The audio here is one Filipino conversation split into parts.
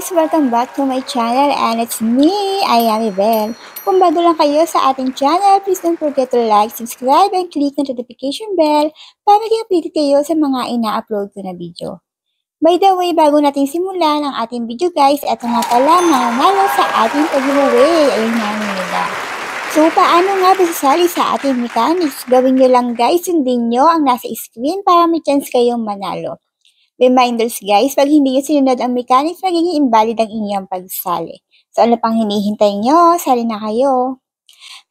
guys! Welcome back to my channel and it's me, Ayami Bell. Kung bago lang kayo sa ating channel, please don't forget to like, subscribe, and click the notification bell para maging updated kayo sa mga ina-upload ko na video. By the way, bago natin simulan ang ating video guys, eto nga pala mananalo sa ating pag-giveaway. Ayun nga nila. So, paano nga ba sasali sa ating mechanics? Gawin nyo lang guys, sundin nyo ang nasa screen para may chance kayong manalo. Reminders guys, pag hindi nyo sinunod ang mechanics, magiging invalid ang inyong pagsali. So ano pang hinihintay nyo? Sali na kayo.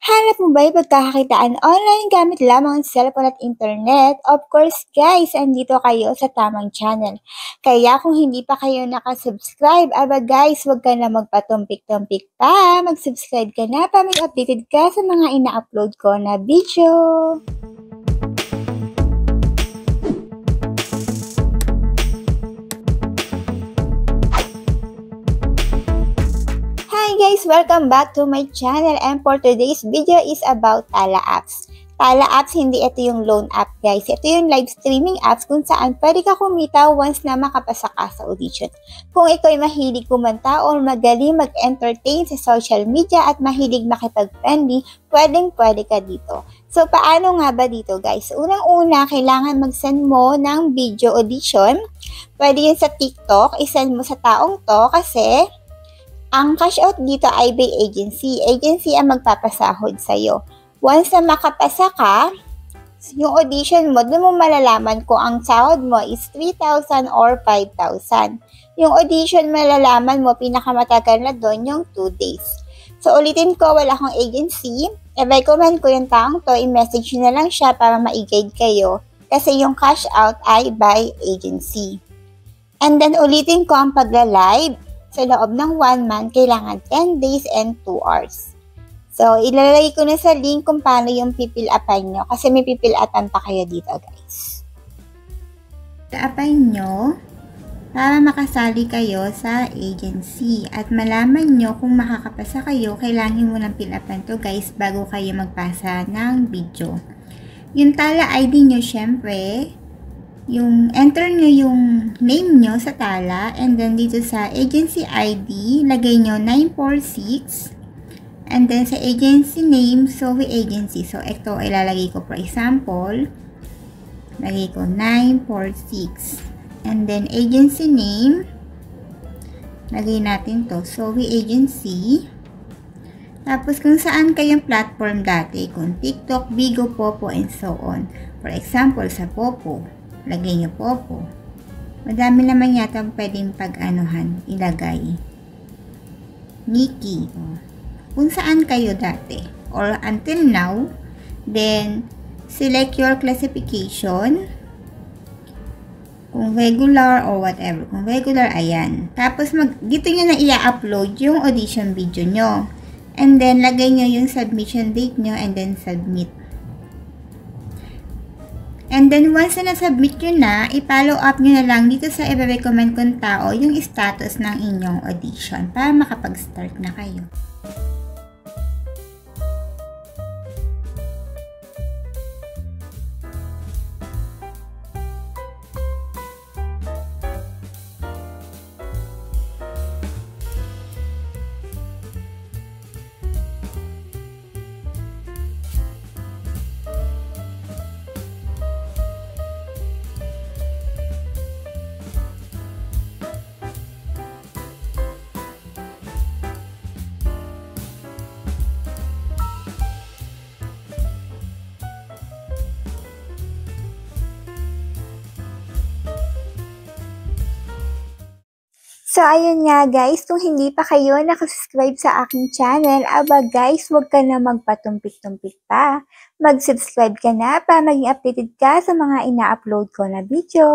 Hanap mo ba yung pagkakakitaan online gamit lamang ang cellphone at internet? Of course guys, andito kayo sa tamang channel. Kaya kung hindi pa kayo nakasubscribe, aba guys, huwag ka na magpatumpik-tumpik pa. Mag-subscribe ka na para mag-updated ka sa mga ina-upload ko na video. Guys, welcome back to my channel and for today's video is about Tala Apps. Tala Apps, hindi ito yung loan app guys. Ito yung live streaming apps kung saan pwede ka kumita once na makapasa ka sa audition. Kung ikaw ay mahilig kumanta o magaling mag-entertain sa social media at mahilig makipag-friendly, pwede ka dito. So, paano nga ba dito guys? Unang-una, kailangan mag-send mo ng video audition. Pwede yun sa TikTok, isend mo sa taong to kasi ang cash out dito ay by agency. Agency ang magpapasahod sa'yo. Once na makapasa ka, yung audition mo, doon mo malalaman kung ang sahod mo is 3,000 or 5,000. Yung audition, malalaman mo, pinakamatagal na doon yung 2 days. So, ulitin ko, wala akong agency. I-recommend ko yung taong to, i-message na lang siya para ma-guide kayo. Kasi yung cash out ay by agency. And then, ulitin ko ang pagla-live. Sa loob ng 1 month, kailangan 10 days and 2 hours. So, ilalagay ko na sa link kung paano yung pipil-upan nyo. Kasi may pipil-upan pa kayo dito, guys. Pipil-upan nyo para makasali kayo sa agency. At malaman nyo kung makakapasa kayo, kailangan mo ng pil-upan to, guys, bago kayo magpasa ng video. Yung Tala ID nyo, syempre, yung enter nyo yung name nyo sa Tala and then dito sa agency ID, lagay nyo 946 and then sa agency name, Sohi Agency. So, ito ilalagay ko for example, lagay ko 946 and then agency name, lagay natin to, Sohi Agency. Tapos kung saan kayong platform dati, kung TikTok, Bigo, Popo, and so on. For example, sa Popo, lagay nyo Popo. Madami naman yata pwedeng pag-anuhan, ilagay. Nikki. Kung saan kayo dati. Or until now, then, select your classification. Kung regular or whatever. Kung regular, ayan. Tapos, dito nyo na i-upload yung audition video nyo. And then, lagay nyo yung submission date nyo and then submit. And then, once na na-submit nyo na, i-follow up nyo na lang dito sa i-recommend kong tao yung status ng inyong audition para makapag-start na kayo. So, ayun nga guys, kung hindi pa kayo nakasubscribe sa aking channel, aba guys, huwag ka na magpatumpik-tumpik pa. Mag-subscribe ka na para maging updated ka sa mga ina-upload ko na video.